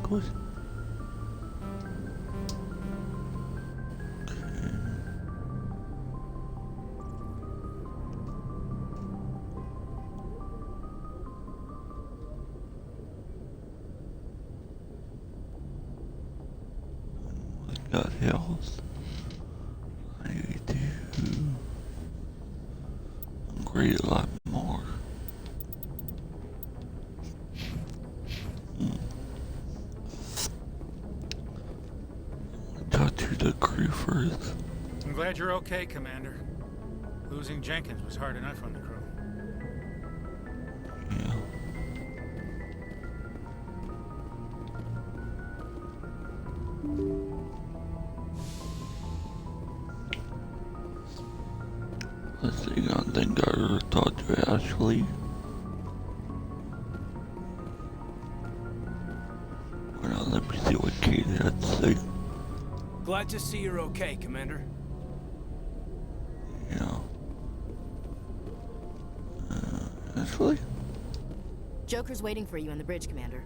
Good. Got health. I need to upgrade a lot more. Talk to the crew first. I'm glad you're okay, Commander. Losing Jenkins was hard enough on the crew. Yeah. Let's see, I don't think I ever talked to Ashley. Well, now let me see what Kate had to say. Glad to see you're okay, Commander. Yeah. Ashley? Joker's waiting for you on the bridge, Commander.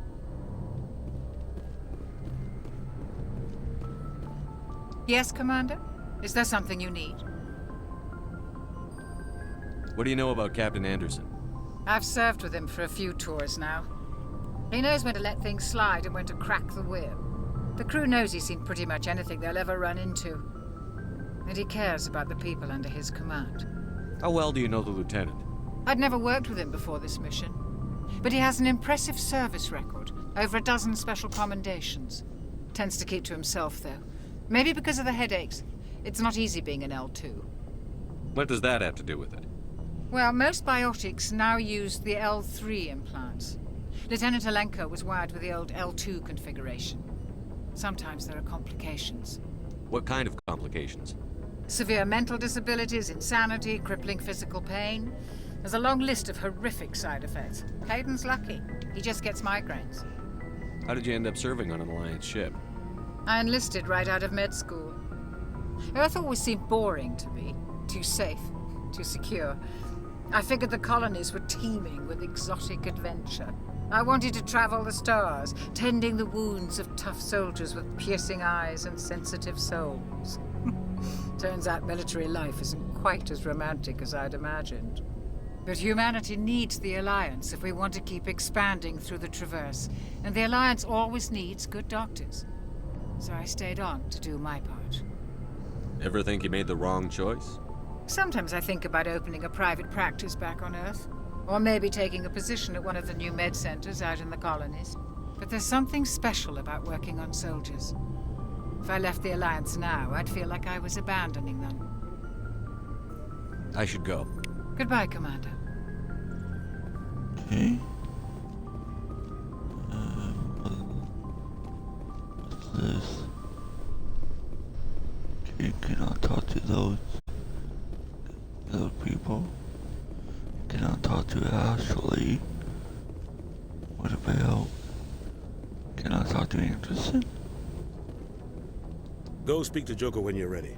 Yes, Commander? Is there something you need? What do you know about Captain Anderson? I've served with him for a few tours now. He knows when to let things slide and when to crack the whip. The crew knows he's seen pretty much anything they'll ever run into. And he cares about the people under his command. How well do you know the lieutenant? I'd never worked with him before this mission. But he has an impressive service record, over a dozen special commendations. Tends to keep to himself, though. Maybe because of the headaches. It's not easy being an L2. What does that have to do with it? Well, most biotics now use the L3 implants. Lieutenant Alenko was wired with the old L2 configuration. Sometimes there are complications. What kind of complications? Severe mental disabilities, insanity, crippling physical pain. There's a long list of horrific side effects. Hayden's lucky. He just gets migraines. How did you end up serving on an Alliance ship? I enlisted right out of med school. Earth always seemed boring to me. Too safe, too secure. I figured the colonies were teeming with exotic adventure. I wanted to travel the stars, tending the wounds of tough soldiers with piercing eyes and sensitive souls. Turns out military life isn't quite as romantic as I'd imagined. But humanity needs the Alliance if we want to keep expanding through the Traverse, and the Alliance always needs good doctors. So I stayed on to do my part. Ever think you made the wrong choice? Sometimes I think about opening a private practice back on Earth. Or maybe taking a position at one of the new med centers out in the colonies. But there's something special about working on soldiers. If I left the Alliance now, I'd feel like I was abandoning them. I should go. Goodbye, Commander. Okay. What's this? Okay, can I talk to those people? Can I talk to Ashley? What about... Can I talk to Anderson? Go speak to Joker when you're ready.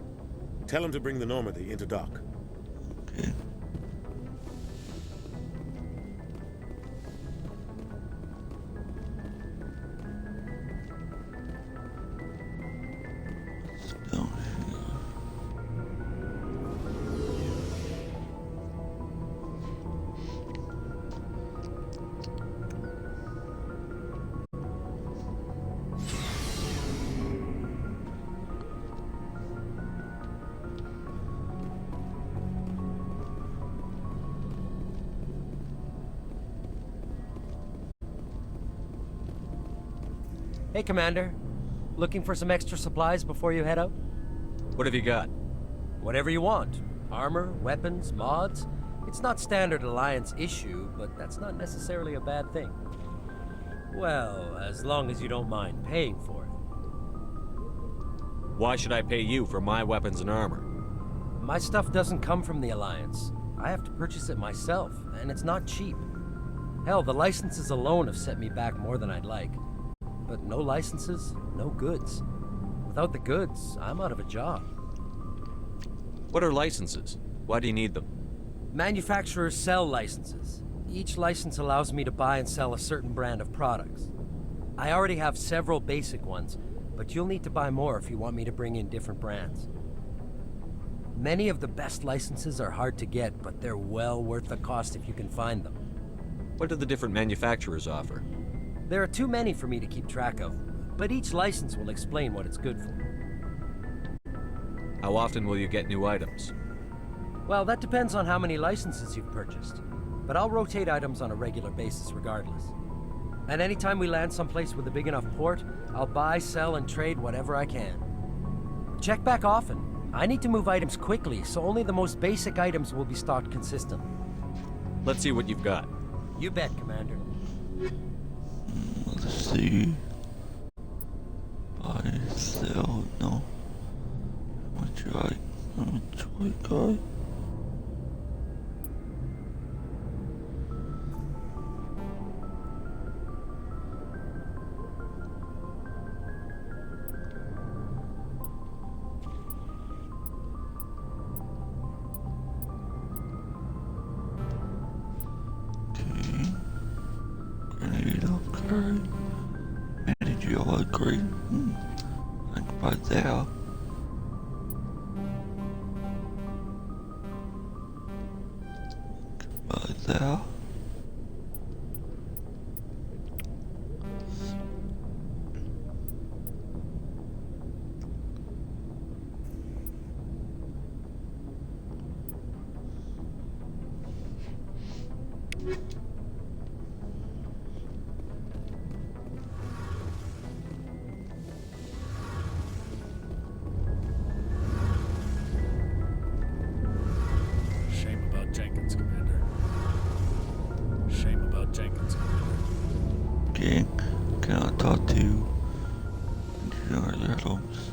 Tell him to bring the Normandy into dock. Okay. Let's go here. Hey, Commander. Looking for some extra supplies before you head out? What have you got? Whatever you want. Armor, weapons, mods. It's not standard Alliance issue, but that's not necessarily a bad thing. Well, as long as you don't mind paying for it. Why should I pay you for my weapons and armor? My stuff doesn't come from the Alliance. I have to purchase it myself, and it's not cheap. Hell, the licenses alone have set me back more than I'd like. But no licenses, no goods. Without the goods, I'm out of a job. What are licenses? Why do you need them? Manufacturers sell licenses. Each license allows me to buy and sell a certain brand of products. I already have several basic ones, but you'll need to buy more if you want me to bring in different brands. Many of the best licenses are hard to get, but they're well worth the cost if you can find them. What do the different manufacturers offer? There are too many for me to keep track of, but each license will explain what it's good for. How often will you get new items? Well, that depends on how many licenses you've purchased, but I'll rotate items on a regular basis regardless. And anytime we land someplace with a big enough port, I'll buy, sell, and trade whatever I can. Check back often. I need to move items quickly, so only the most basic items will be stocked consistently. Let's see what you've got. You bet, Commander. Let's see. Buy, sell, no. How much I got? Grenade upgrade. Managerial upgrade. I can buy that. Buy that. Shame about Jenkins, Commander. Shame about Jenkins, Commander. Okay, can I talk to Engineer Adams?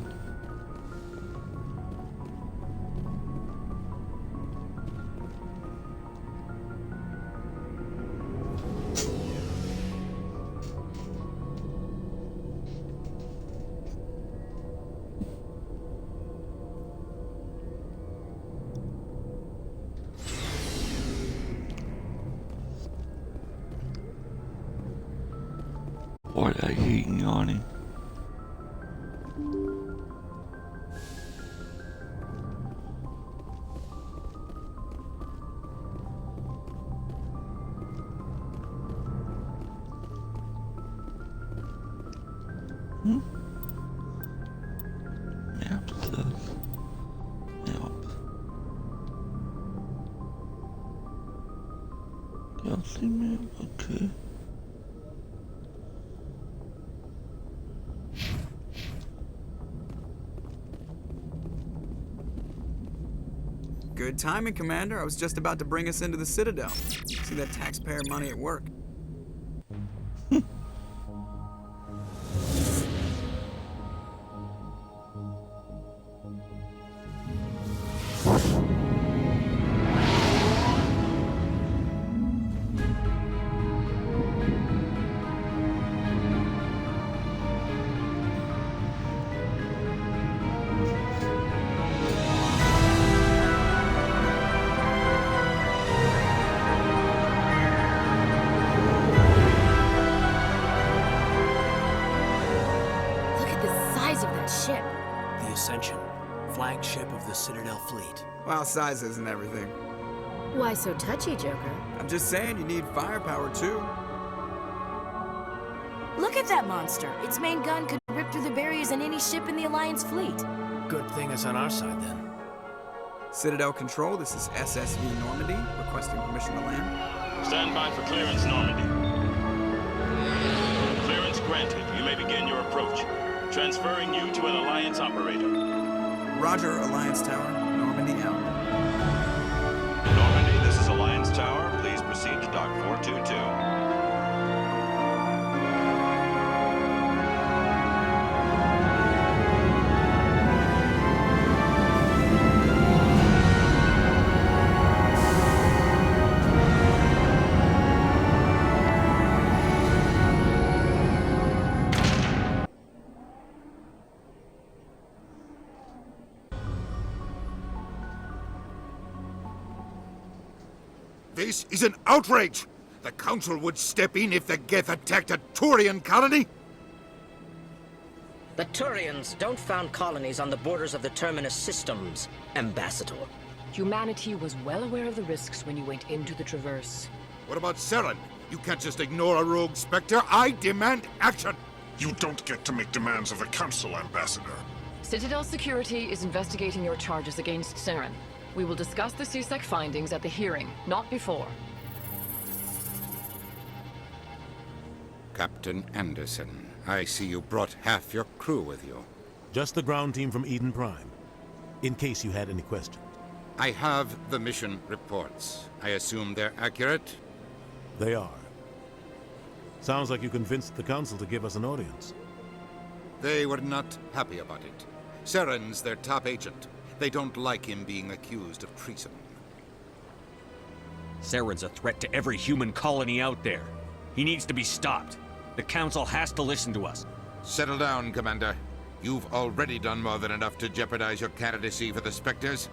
What I hate yawning. Map says. Map. Galaxy map, okay. Good timing, Commander. I was just about to bring us into the Citadel. See that taxpayer money at work. Look at the size of that ship. The Ascension, flagship of the Citadel fleet. Well, size isn't everything. Why so touchy, Joker? I'm just saying you need firepower, too. Look at that monster. Its main gun could rip through the barriers in any ship in the Alliance fleet. Good thing it's on our side, then. Citadel Control, this is SSV Normandy, requesting permission to land. Stand by for clearance, Normandy. Clearance granted. You may begin your approach. Transferring you to an Alliance operator. Roger, Alliance Tower. Normandy out. Normandy, this is Alliance Tower. Please proceed to Dock 422. This is an outrage! The Council would step in if the Geth attacked a Turian colony? The Turians don't found colonies on the borders of the Terminus systems, Ambassador. Humanity was well aware of the risks when you went into the Traverse. What about Saren? You can't just ignore a rogue Spectre. I demand action! You don't get to make demands of the Council, Ambassador. Citadel Security is investigating your charges against Saren. We will discuss the CSEC findings at the hearing, not before. Captain Anderson, I see you brought half your crew with you. Just the ground team from Eden Prime, in case you had any questions. I have the mission reports. I assume they're accurate? They are. Sounds like you convinced the Council to give us an audience. They were not happy about it. Saren's their top agent. They don't like him being accused of treason. Saren's a threat to every human colony out there. He needs to be stopped. The Council has to listen to us. Settle down, Commander. You've already done more than enough to jeopardize your candidacy for the Spectres.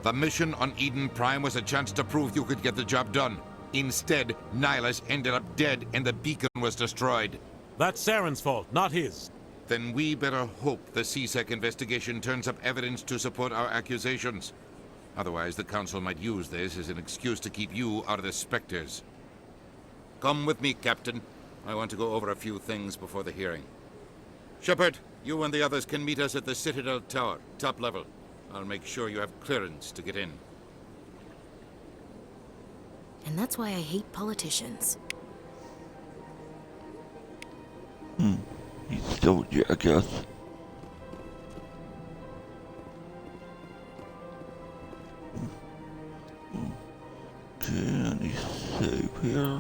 The mission on Eden Prime was a chance to prove you could get the job done. Instead, Nihilus ended up dead and the beacon was destroyed. That's Saren's fault, not his. Then we better hope the CSEC investigation turns up evidence to support our accusations. Otherwise, the Council might use this as an excuse to keep you out of the Spectres. Come with me, Captain. I want to go over a few things before the hearing. Shepard, you and the others can meet us at the Citadel Tower, top level. I'll make sure you have clearance to get in. And that's why I hate politicians. He's still a jackass. Okay, any save here?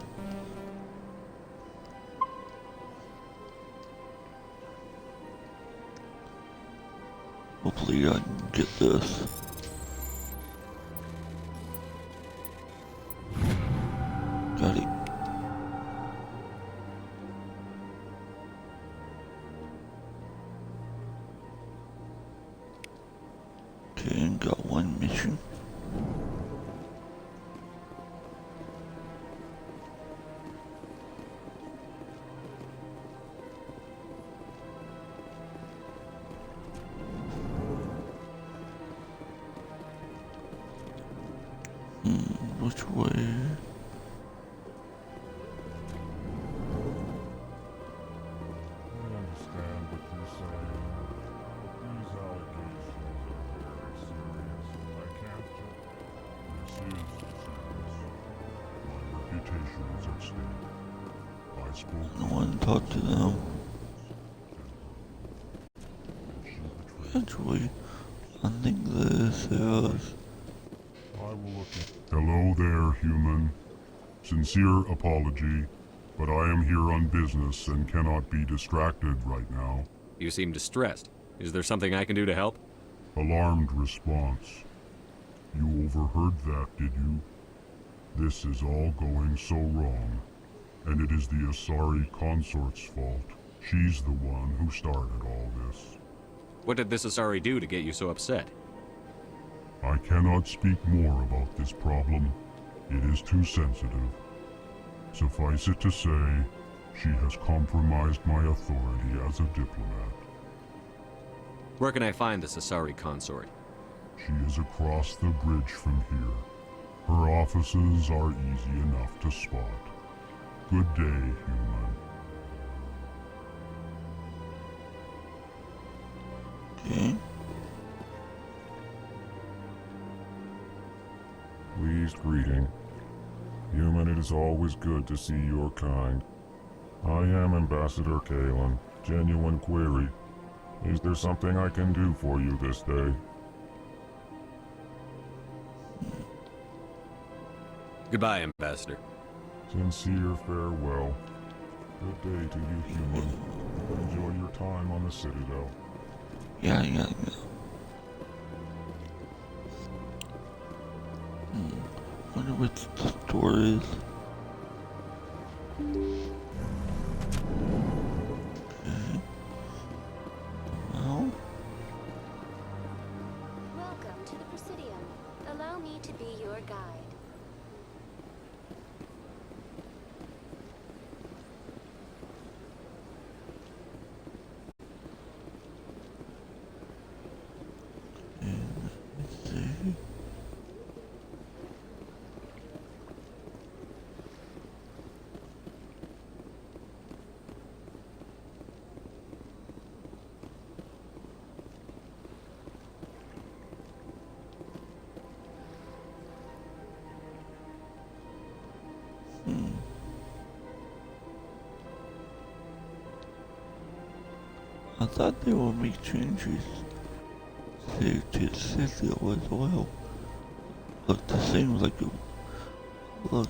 Hopefully I can get this. Got it. Okay, and got one mission. Which way? No one talked to them. Actually, I think this is. Hello there, human. Sincere apology, but I am here on business and cannot be distracted right now. You seem distressed. Is there something I can do to help? Alarmed response. You overheard that, did you? This is all going so wrong, and it is the Asari consort's fault. She's the one who started all this. What did this Asari do to get you so upset? I cannot speak more about this problem. It is too sensitive. Suffice it to say, she has compromised my authority as a diplomat. Where can I find this Asari consort? She is across the bridge from here. Her offices are easy enough to spot. Good day, human. Okay. Pleased greeting. Human, it is always good to see your kind. I am Ambassador Kalen. Genuine query. Is there something I can do for you this day? Goodbye, Ambassador. Sincere farewell. Good day to you, human. Enjoy your time on the Citadel. Yeah. Wonder what the store is. Okay. Well. Welcome to the Presidium. Allow me to be your guide. I thought they would make changes to Cecil as well. Look the same like it look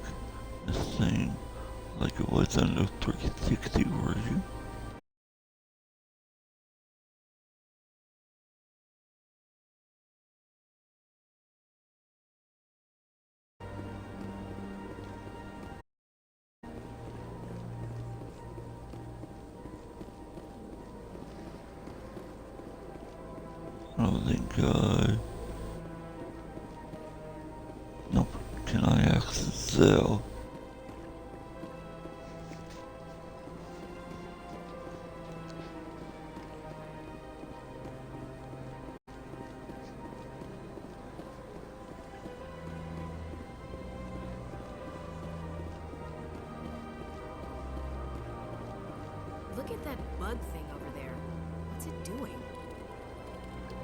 the same like it was on the 360 version. I don't think nope. Can I access Zell? Look at that bug thing over there. What's it doing?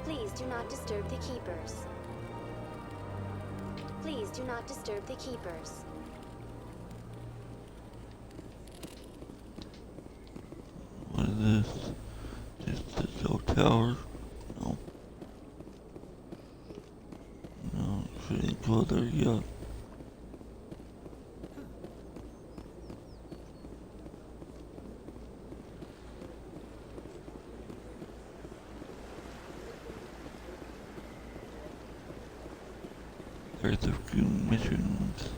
Please do not disturb the keepers. Please do not disturb the keepers. What is this? Just the Zell Tower? No. No, shouldn't go there yet. There's a few missions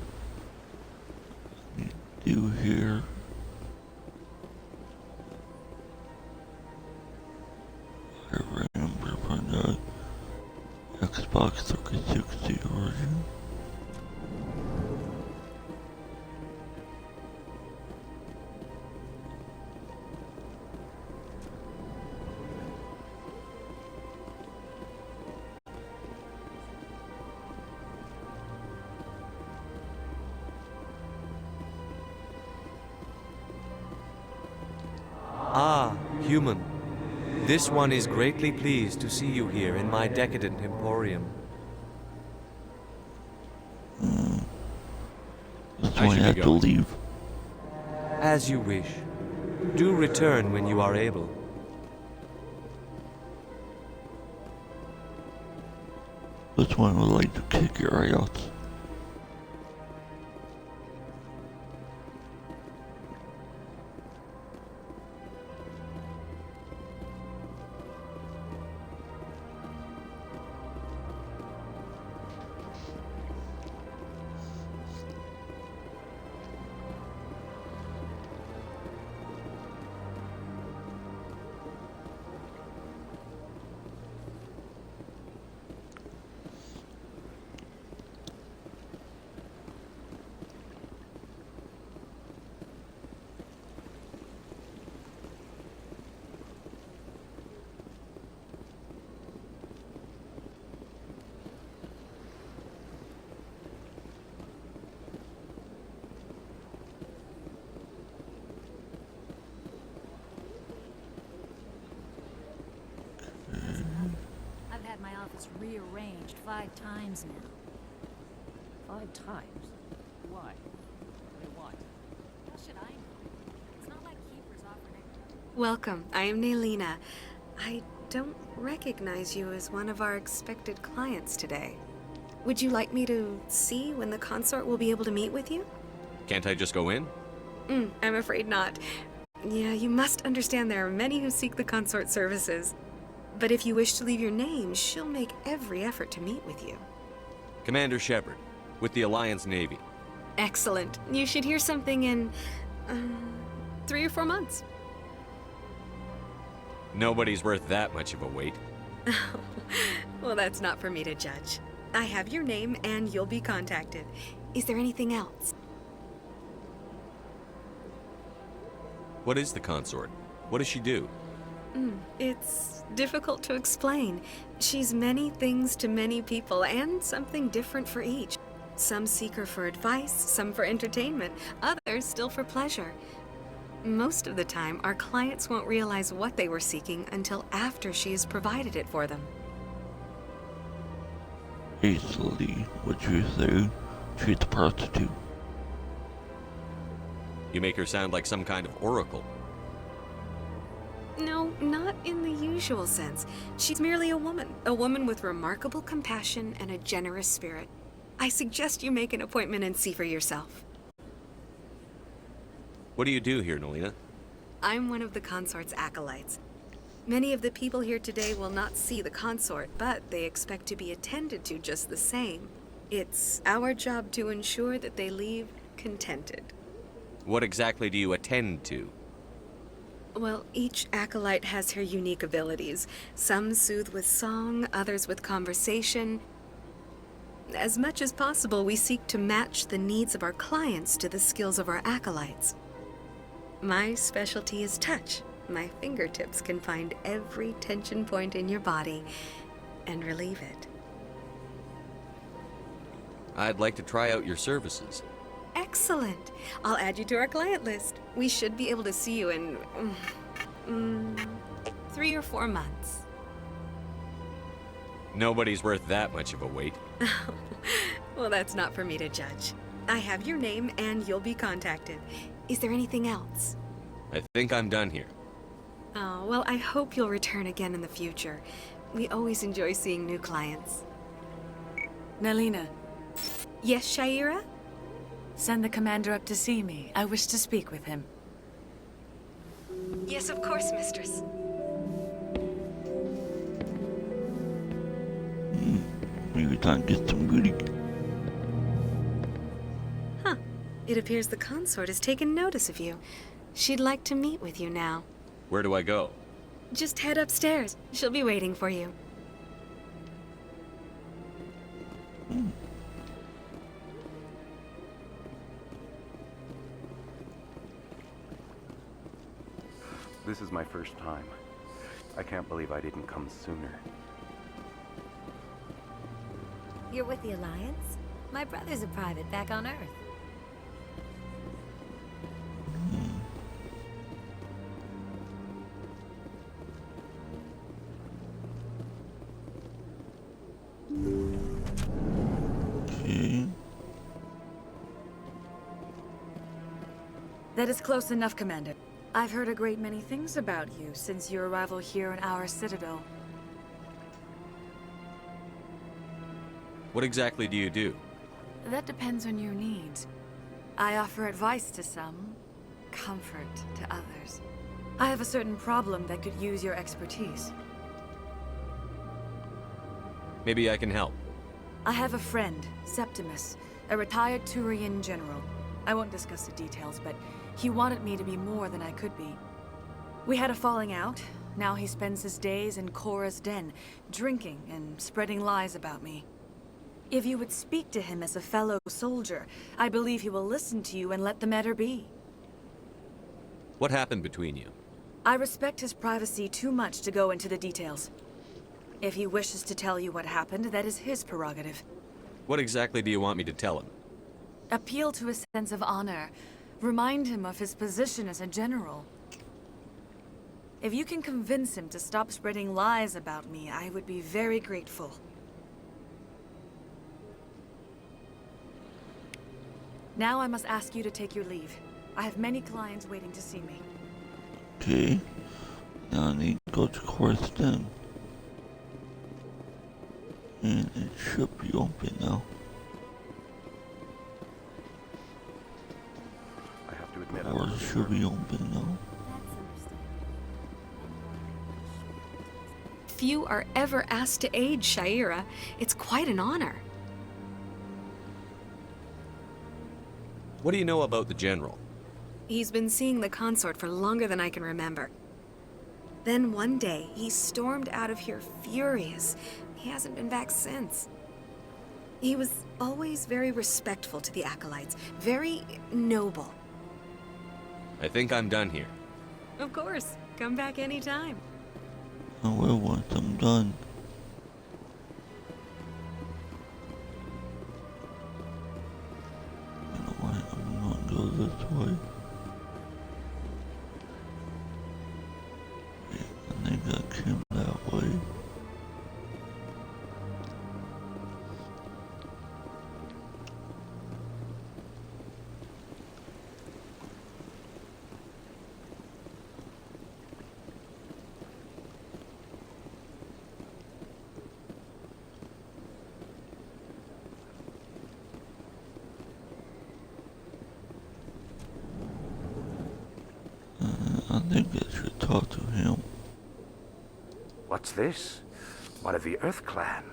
we do here. I remember from the Xbox 360 version. Ah, human. This one is greatly pleased to see you here in my decadent emporium. That's why I had to leave. As you wish. Do return when you are able. This one would like to kick your ass. I've had my office rearranged 5 times now. 5 times? Why? What do you want? How should I know? It's not like Keepers offered it. Welcome, I am Naylina. I don't recognize you as one of our expected clients today. Would you like me to see when the consort will be able to meet with you? Can't I just go in? I'm afraid not. Yeah, you must understand there are many who seek the consort services. But if you wish to leave your name, she'll make every effort to meet with you. Commander Shepard, with the Alliance Navy. Excellent. You should hear something in 3 or 4 months. Nobody's worth that much of a wait. Well, that's not for me to judge. I have your name and you'll be contacted. Is there anything else? What is the consort? What does she do? It's difficult to explain. She's many things to many people and something different for each. Some seek her for advice, some for entertainment, others still for pleasure. Most of the time, our clients won't realize what they were seeking until after she has provided it for them. Easily, what you say, she's a prostitute. You make her sound like some kind of oracle. No, not in the usual sense. She's merely a woman with remarkable compassion and a generous spirit. I suggest you make an appointment and see for yourself. What do you do here, Nolina? I'm one of the consort's acolytes. Many of the people here today will not see the consort, but they expect to be attended to just the same. It's our job to ensure that they leave contented. What exactly do you attend to? Well, each acolyte has her unique abilities. Some soothe with song, others with conversation. As much as possible, we seek to match the needs of our clients to the skills of our acolytes. My specialty is touch. My fingertips can find every tension point in your body and relieve it. I'd like to try out your services. Excellent. I'll add you to our client list. We should be able to see you in 3 or 4 months. Nobody's worth that much of a wait. Well, that's not for me to judge. I have your name and you'll be contacted. Is there anything else? I think I'm done here. Oh, well, I hope you'll return again in the future. We always enjoy seeing new clients. Nalina. Yes, Shaira? Send the commander up to see me. I wish to speak with him. Yes, of course, mistress. Maybe time to get some goodie. Huh. It appears the consort has taken notice of you. She'd like to meet with you now. Where do I go? Just head upstairs. She'll be waiting for you. This is my first time. I can't believe I didn't come sooner. You're with the Alliance? My brother's a private back on Earth. That is close enough, Commander. I've heard a great many things about you since your arrival here in our citadel. What exactly do you do? That depends on your needs. I offer advice to some, comfort to others. I have a certain problem that could use your expertise. Maybe I can help. I have a friend, Septimus, a retired Turian general. I won't discuss the details, but he wanted me to be more than I could be. We had a falling out. Now he spends his days in Korra's den, drinking and spreading lies about me. If you would speak to him as a fellow soldier, I believe he will listen to you and let the matter be. What happened between you? I respect his privacy too much to go into the details. If he wishes to tell you what happened, that is his prerogative. What exactly do you want me to tell him? Appeal to his sense of honor. Remind him of his position as a general. If you can convince him to stop spreading lies about me, I would be very grateful. Now I must ask you to take your leave. I have many clients waiting to see me. Okay. Now I need to go to Korra's den. And it should be open now. I have to admit, Or it should be open now. Few are ever asked to aid Shaira. It's quite an honor. What do you know about the General? He's been seeing the consort for longer than I can remember. Then one day, he stormed out of here furious. He hasn't been back since. He was always very respectful to the acolytes, very noble. I think I'm done here. Of course, come back anytime. I will once I'm done. You know what? I'm gonna go this way. I think I came that way. I think I should talk to him. What's this? One of the Earth Clan.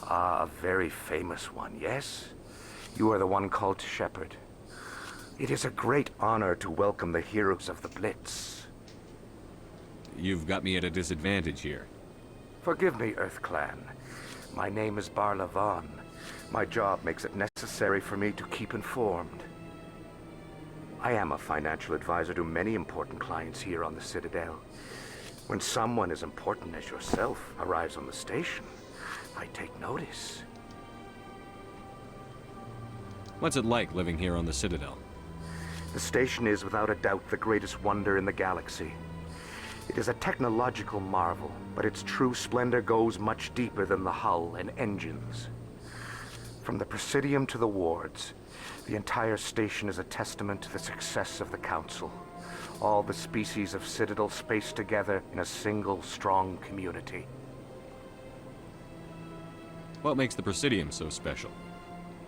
Ah, a very famous one, yes? You are the one called Shepard. It is a great honor to welcome the heroes of the Blitz. You've got me at a disadvantage here. Forgive me, Earth Clan. My name is Barla Vaughn. My job makes it necessary for me to keep informed. I am a financial advisor to many important clients here on the Citadel. When someone as important as yourself arrives on the station, I take notice. What's it like living here on the Citadel? The station is without a doubt the greatest wonder in the galaxy. It is a technological marvel, but its true splendor goes much deeper than the hull and engines. From the Presidium to the wards, the entire station is a testament to the success of the Council. All the species of Citadel spaced together in a single, strong community. What makes the Presidium so special?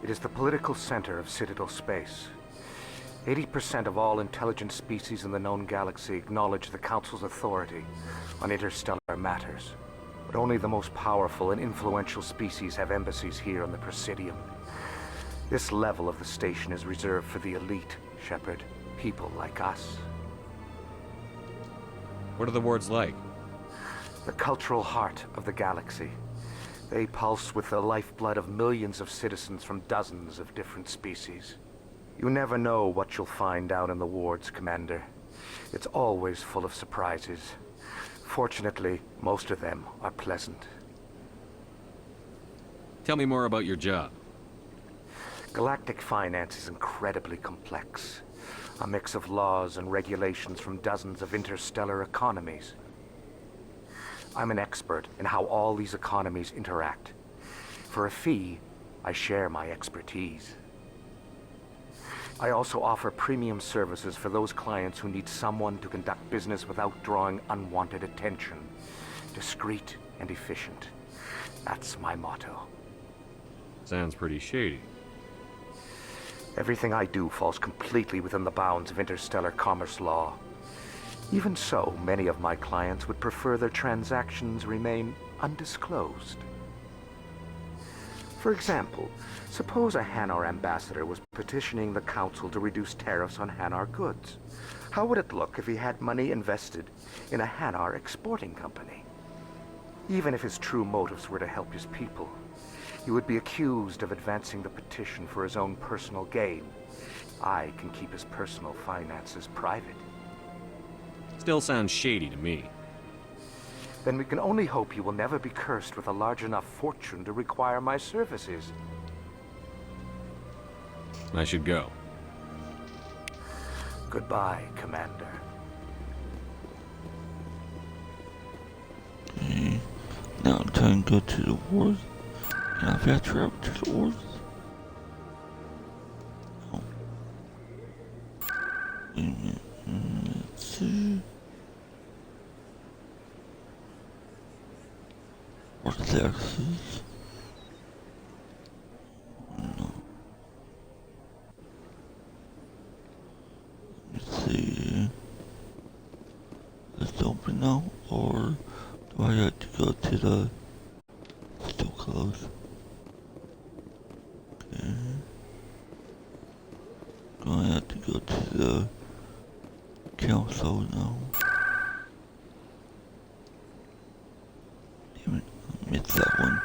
It is the political center of Citadel space. 80% of all intelligent species in the known galaxy acknowledge the Council's authority on interstellar matters. But only the most powerful and influential species have embassies here on the Presidium. This level of the station is reserved for the elite, Shepard. People like us. What are the wards like? The cultural heart of the galaxy. They pulse with the lifeblood of millions of citizens from dozens of different species. You never know what you'll find down in the wards, Commander. It's always full of surprises. Fortunately, most of them are pleasant. Tell me more about your job. Galactic finance is incredibly complex. A mix of laws and regulations from dozens of interstellar economies. I'm an expert in how all these economies interact. For a fee, I share my expertise. I also offer premium services for those clients who need someone to conduct business without drawing unwanted attention. Discreet and efficient. That's my motto. Sounds pretty shady. Everything I do falls completely within the bounds of interstellar commerce law. Even so, many of my clients would prefer their transactions remain undisclosed. For example, suppose a Hanar ambassador was petitioning the Council to reduce tariffs on Hanar goods. How would it look if he had money invested in a Hanar exporting company? Even if his true motives were to help his people, he would be accused of advancing the petition for his own personal gain. I can keep his personal finances private. Still sounds shady to me. Then we can only hope he will never be cursed with a large enough fortune to require my services. I should go. Goodbye, Commander. Okay. Now I'm trying to go to the wars. Can I fast travel to the wars? Oh. Wait a minute. Let's see. What's the axis? No. Let me see. Let's open now, or do I have to go to the... Still closed. Okay. Gonna have to go to the council now. Damn it, I missed that one.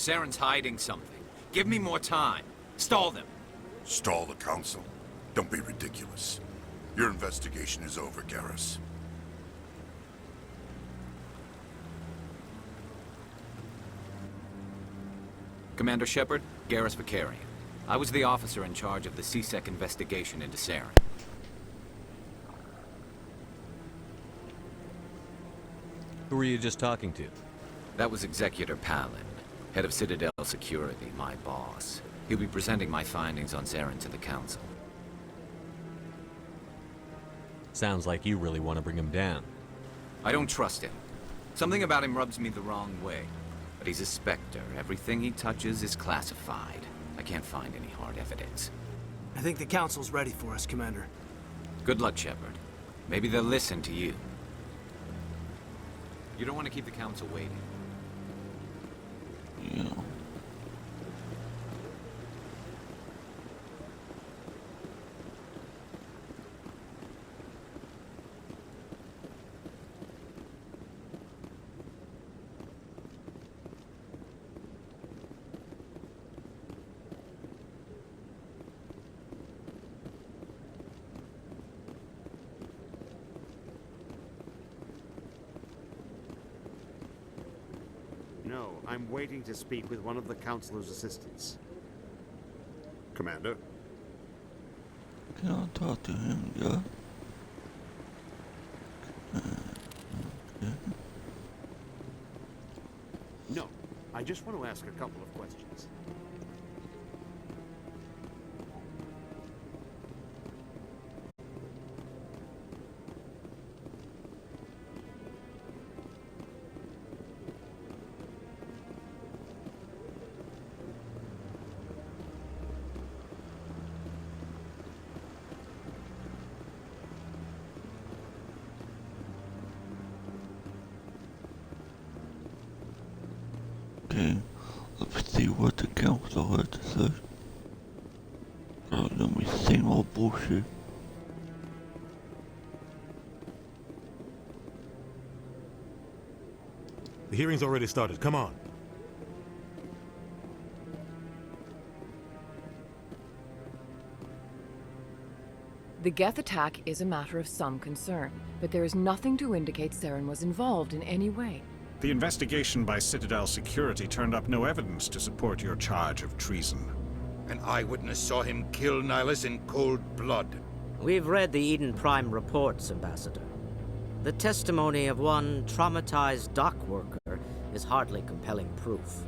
Saren's hiding something. Give me more time. Stall them. Stall the Council? Don't be ridiculous. Your investigation is over, Garrus. Commander Shepard, Garrus Vakarian. I was the officer in charge of the CSEC investigation into Saren. Who were you just talking to? That was Executor Palin, head of Citadel Security, my boss. He'll be presenting my findings on Saren to the Council. Sounds like you really want to bring him down. I don't trust him. Something about him rubs me the wrong way. But he's a Spectre. Everything he touches is classified. I can't find any hard evidence. I think the Council's ready for us, Commander. Good luck, Shepard. Maybe they'll listen to you. You don't want to keep the Council waiting. Yeah. No, I'm waiting to speak with one of the Councilor's assistants. Commander? Can I talk to him, yeah? No, I just want to ask a couple of questions. Okay, let's see what the council had to say. Let me same old bullshit. The hearing's already started. Come on. The Geth attack is a matter of some concern, but there is nothing to indicate Saren was involved in any way. The investigation by Citadel Security turned up no evidence to support your charge of treason. An eyewitness saw him kill Nihilus in cold blood. We've read the Eden Prime reports, Ambassador. The testimony of one traumatized dock worker is hardly compelling proof.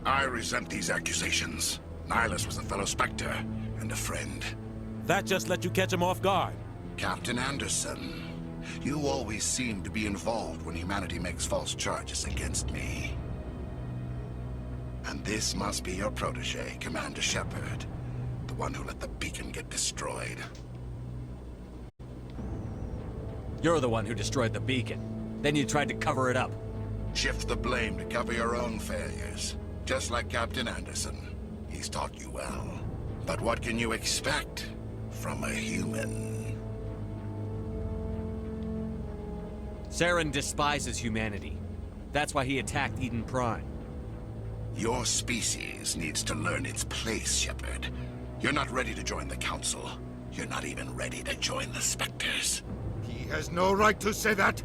I resent these accusations. Nihilus was a fellow Spectre and a friend. That just let you catch him off guard. Captain Anderson, you always seem to be involved when humanity makes false charges against me. And this must be your protege, Commander Shepard, the one who let the beacon get destroyed. You're the one who destroyed the beacon. Then you tried to cover it up. Shift the blame to cover your own failures. Just like Captain Anderson. He's taught you well. But what can you expect from a human? Saren despises humanity. That's why he attacked Eden Prime. Your species needs to learn its place, Shepard. You're not ready to join the Council. You're not even ready to join the Spectres. He has no right to say that.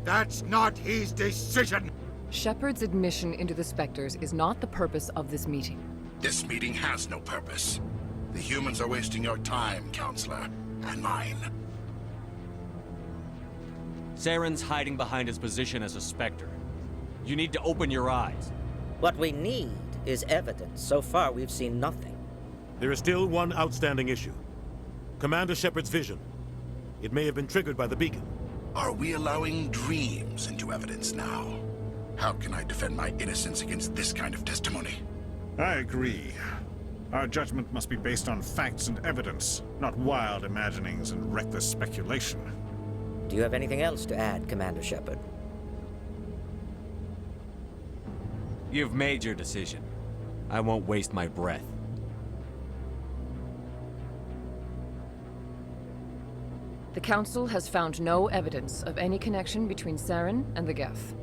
That's not his decision. Shepard's admission into the Spectres is not the purpose of this meeting. This meeting has no purpose. The humans are wasting your time, Counselor, and mine. Saren's hiding behind his position as a Spectre. You need to open your eyes. What we need is evidence. So far, we've seen nothing. There is still one outstanding issue. Commander Shepard's vision. It may have been triggered by the beacon. Are we allowing dreams into evidence now? How can I defend my innocence against this kind of testimony? I agree. Our judgment must be based on facts and evidence, not wild imaginings and reckless speculation. Do you have anything else to add, Commander Shepard? You've made your decision. I won't waste my breath. The Council has found no evidence of any connection between Saren and the Geth.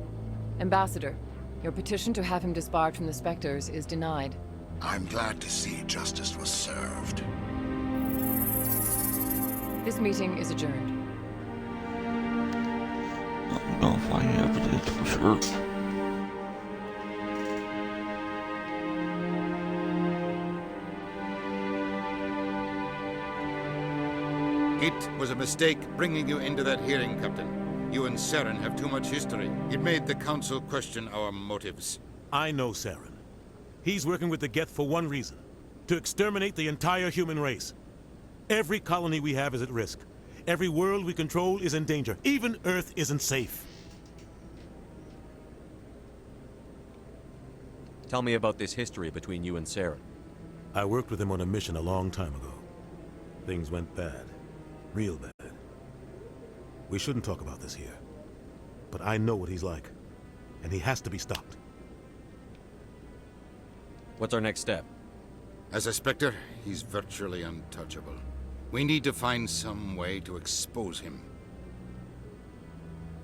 Ambassador, your petition to have him disbarred from the Spectres is denied. I'm glad to see justice was served. This meeting is adjourned. I'm gonna find evidence for sure. It was a mistake bringing you into that hearing, Captain. You and Saren have too much history. It made the Council question our motives. I know Saren. He's working with the Geth for one reason. To exterminate the entire human race. Every colony we have is at risk. Every world we control is in danger. Even Earth isn't safe. Tell me about this history between you and Saren. I worked with him on a mission a long time ago. Things went bad. Real bad. We shouldn't talk about this here. But I know what he's like. And he has to be stopped. What's our next step? As a Spectre, he's virtually untouchable. We need to find some way to expose him.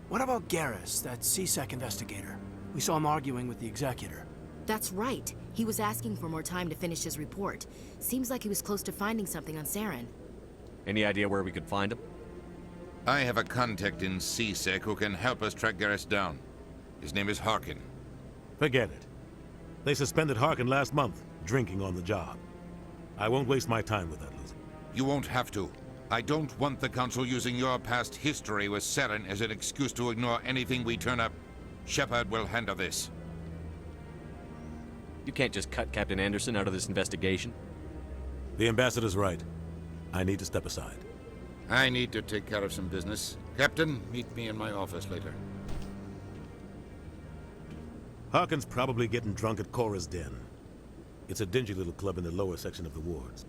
What about Garrus, that CSEC investigator? We saw him arguing with the Executor. That's right. He was asking for more time to finish his report. Seems like he was close to finding something on Saren. Any idea where we could find him? I have a contact in CSEC who can help us track Garrus down. His name is Harkin. Forget it. They suspended Harkin last month, drinking on the job. I won't waste my time with that loser. You won't have to. I don't want the Council using your past history with Saren as an excuse to ignore anything we turn up. Shepard will handle this. You can't just cut Captain Anderson out of this investigation. The Ambassador's right. I need to step aside. I need to take care of some business. Captain, meet me in my office later. Harkin's probably getting drunk at Cora's Den. It's a dingy little club in the lower section of the wards.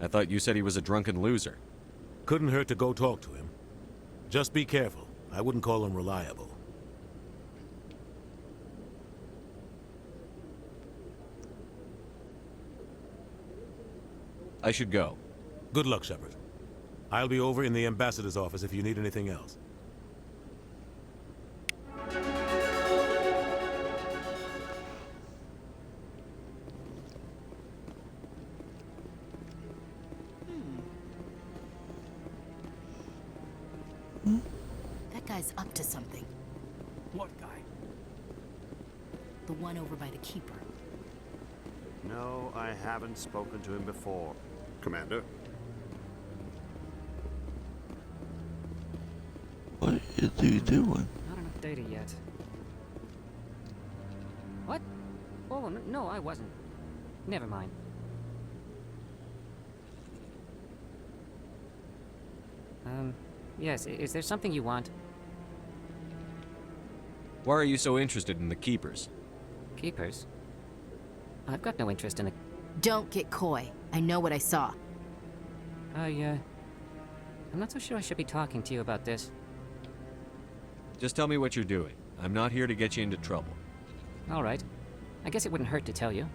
I thought you said he was a drunken loser. Couldn't hurt to go talk to him. Just be careful. I wouldn't call him reliable. I should go. Good luck, Shepard. I'll be over in the Ambassador's office if you need anything else. That guy's up to something. What guy? The one over by the Keeper. No, I haven't spoken to him before. Commander? What is he doing? Not enough data yet. What? Oh, no, I wasn't. Never mind. Yes, is there something you want? Why are you so interested in the Keepers? Keepers? I've got no interest in the... Don't get coy. I know what I saw. I'm not so sure I should be talking to you about this. Just tell me what you're doing. I'm not here to get you into trouble. All right. I guess it wouldn't hurt to tell you.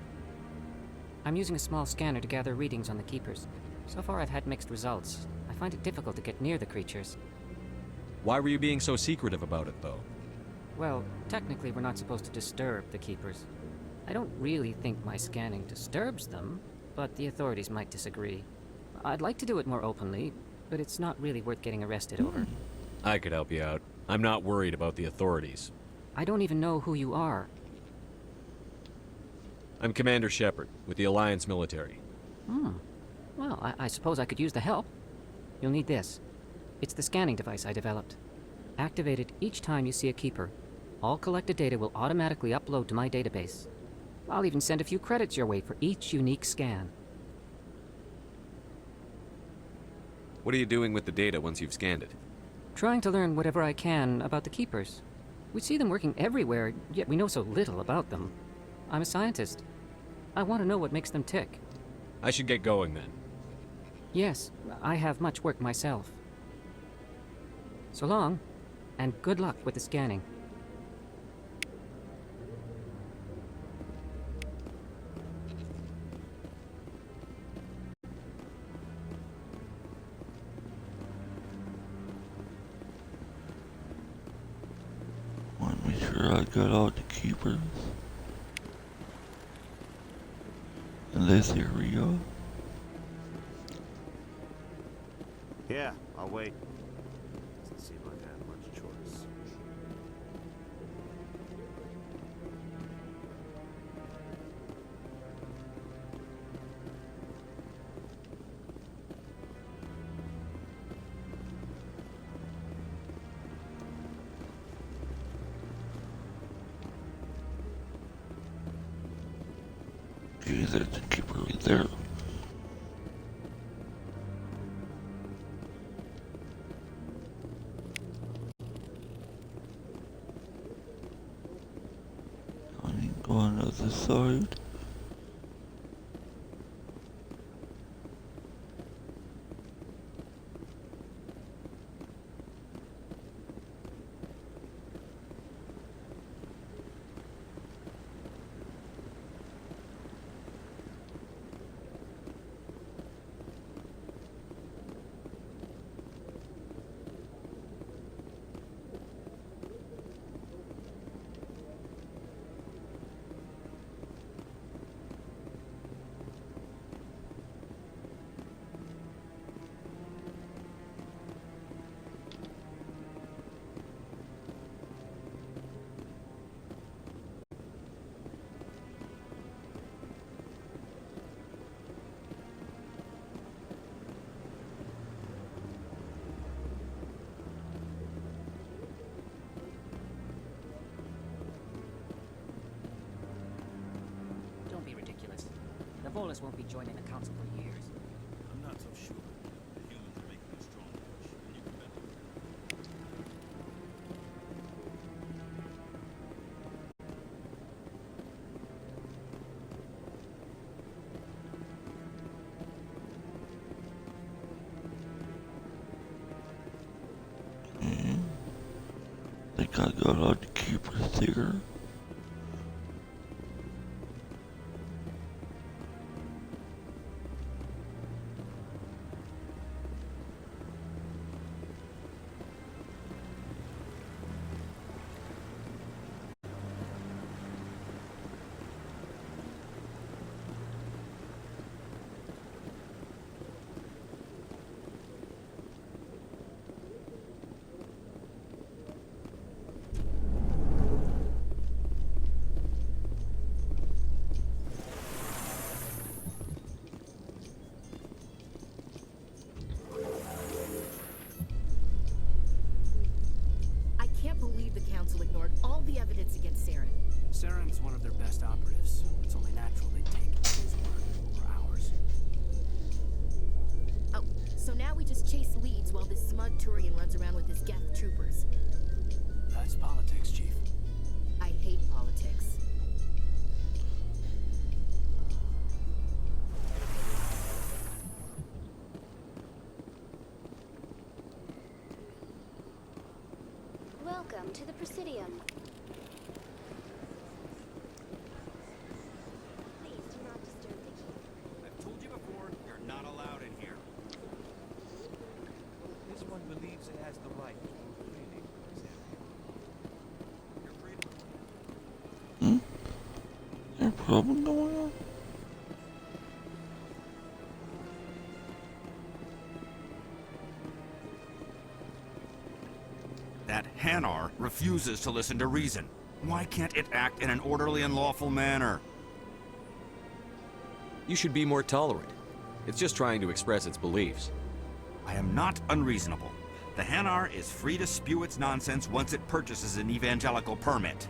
I'm using a small scanner to gather readings on the Keepers. So far I've had mixed results. I find it difficult to get near the creatures. Why were you being so secretive about it, though? Well, technically we're not supposed to disturb the Keepers. I don't really think my scanning disturbs them, but the authorities might disagree. I'd like to do it more openly, but it's not really worth getting arrested over. I could help you out. I'm not worried about the authorities. I don't even know who you are. I'm Commander Shepard, with the Alliance military. Well, I suppose I could use the help. You'll need this. It's the scanning device I developed. Activate it each time you see a Keeper. All collected data will automatically upload to my database. I'll even send a few credits your way for each unique scan. What are you doing with the data once you've scanned it? Trying to learn whatever I can about the Keepers. We see them working everywhere, yet we know so little about them. I'm a scientist. I want to know what makes them tick. I should get going then. Yes, I have much work myself. So long, and good luck with the scanning. Want to make sure I got all the Keepers in this area. Yeah, I'll wait. Doesn't seem like I have much choice. there's a keeper right there. Go on the other side. Don't be ridiculous. The Volus won't be joining the council for years. I'm not so sure. The humans are making a strong push, and you can bet I think I got all the keepers there. I can't believe the Council ignored all the evidence against Saren. Saren's one of their best operatives. It's only natural they take his word over ours. Oh, so now we just chase leads while this smug Turian runs around with his Geth troopers. That's politics, Chief. I hate politics. Welcome to the Presidium. Please do not disturb the queue. I've told you before, you're not allowed in here. This one believes it has the right to move freely. Hmm? Is there a problem going on? That Hanar refuses to listen to reason. Why can't it act in an orderly and lawful manner? You should be more tolerant. It's just trying to express its beliefs. I am not unreasonable. The Hanar is free to spew its nonsense once it purchases an evangelical permit.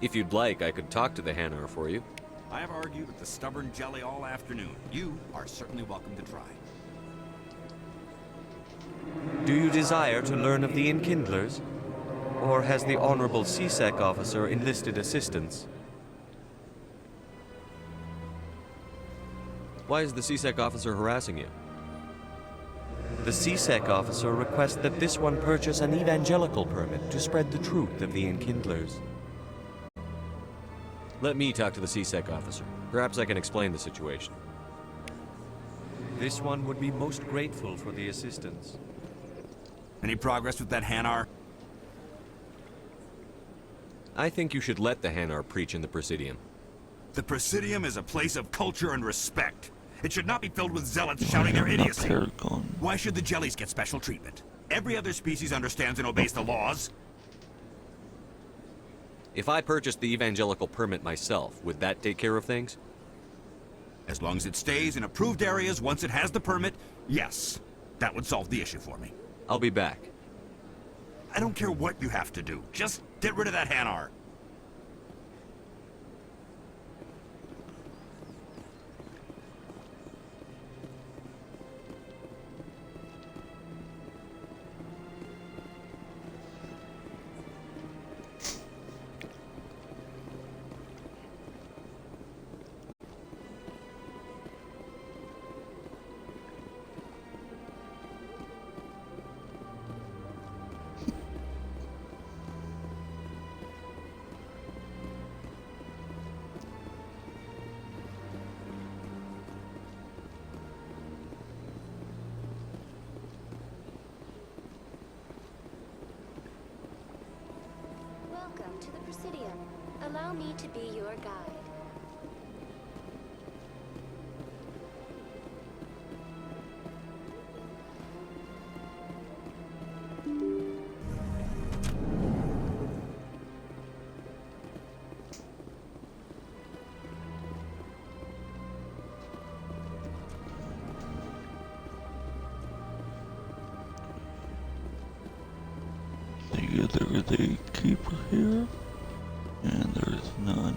If you'd like, I could talk to the Hanar for you. I have argued with the stubborn jelly all afternoon. You are certainly welcome to try. Do you desire to learn of the Enkindlers? Or has the Honorable CSEC officer enlisted assistance? Why is the CSEC officer harassing you? The CSEC officer requests that this one purchase an evangelical permit to spread the truth of the Enkindlers. Let me talk to the CSEC officer. Perhaps I can explain the situation. This one would be most grateful for the assistance. Any progress with that Hanar? I think you should let the Hanar preach in the Presidium. The Presidium is a place of culture and respect. It should not be filled with zealots shouting their idiocy. Why should the jellies get special treatment? Every other species understands and obeys the laws. If I purchased the evangelical permit myself, would that take care of things? As long as it stays in approved areas once it has the permit, yes. That would solve the issue for me. I'll be back. I don't care what you have to do. Just get rid of that Hanar. Welcome to the Presidium. Allow me to be your guide. There is a keeper here, and there is none.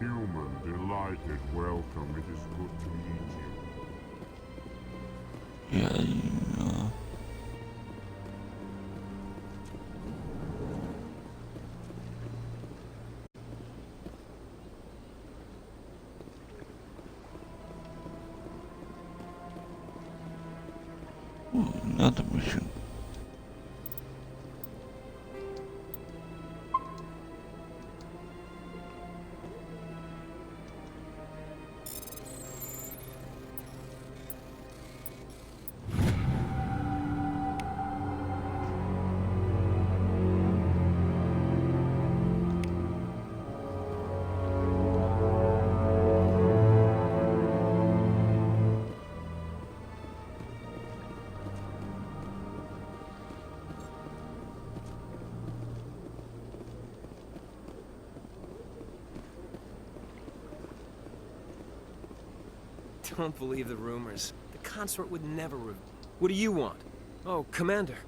Human, delighted welcome. It is good to meet you. Yeah, another mission. Don't believe the rumors. The consort would never What do you want? Oh, Commander.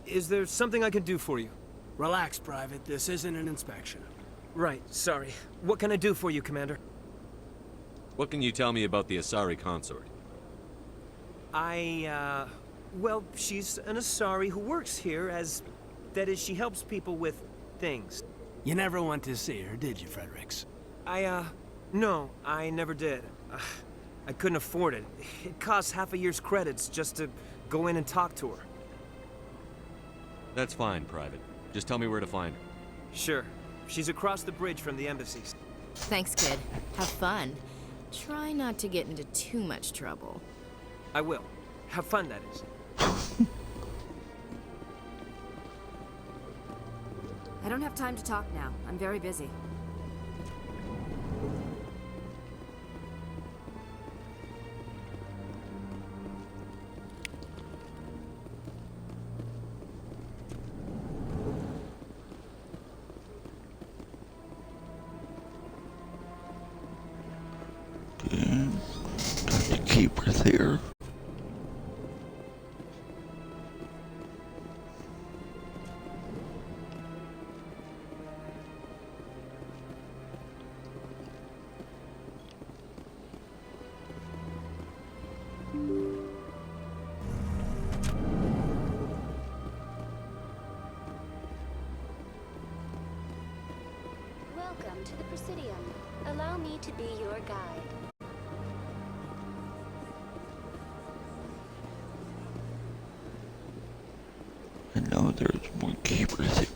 Is there something I can do for you? Relax, Private. This isn't an inspection. Right, sorry. What can I do for you, Commander? What can you tell me about the Asari consort? Well, she's an Asari who works here as... That is, she helps people with things. You never went to see her, did you, Fredericks? No, I never did. I couldn't afford it. It costs half a year's credits just to go in and talk to her. That's fine, Private. Just tell me where to find her. Sure. She's across the bridge from the embassies. Thanks, kid. Have fun. Try not to get into too much trouble. I will. Have fun, that is. I don't have time to talk now. I'm very busy. Okay, got the keeper there. Welcome to the Presidium. Allow me to be your guide. And now there's more keepers here.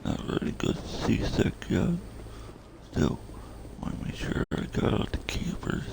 Not ready to go to C-Sec yet. Still, want to make sure I got all the keepers.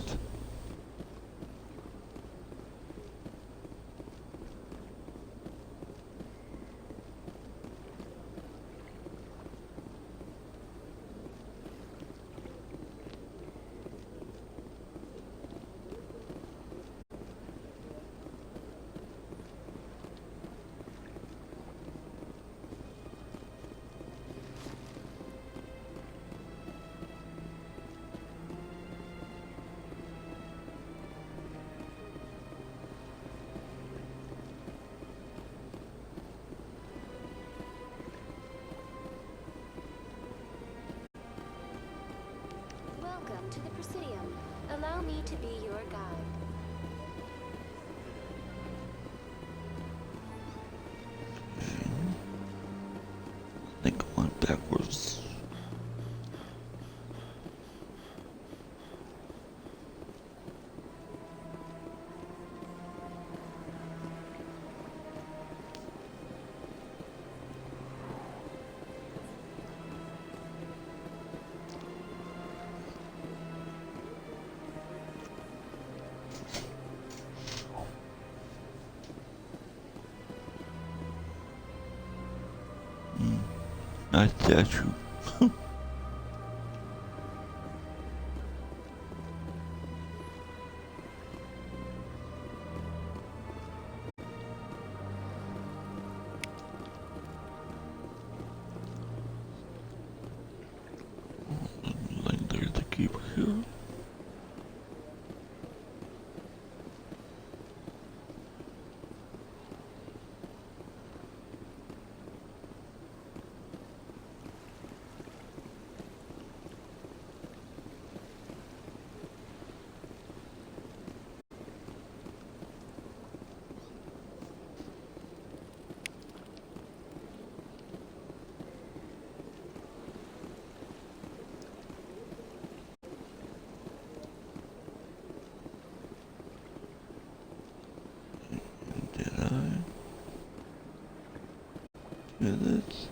Welcome to the Presidium. Allow me to be your guide. I think I went backwards. Nice statue. Like there's the keeper here. Did I do this?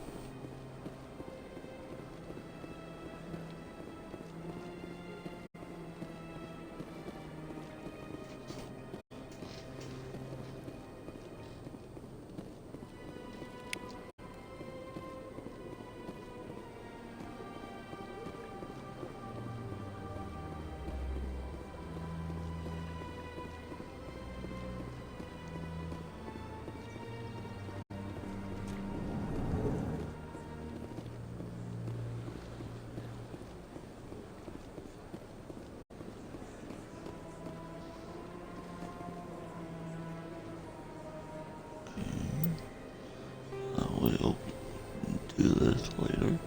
I will do this later.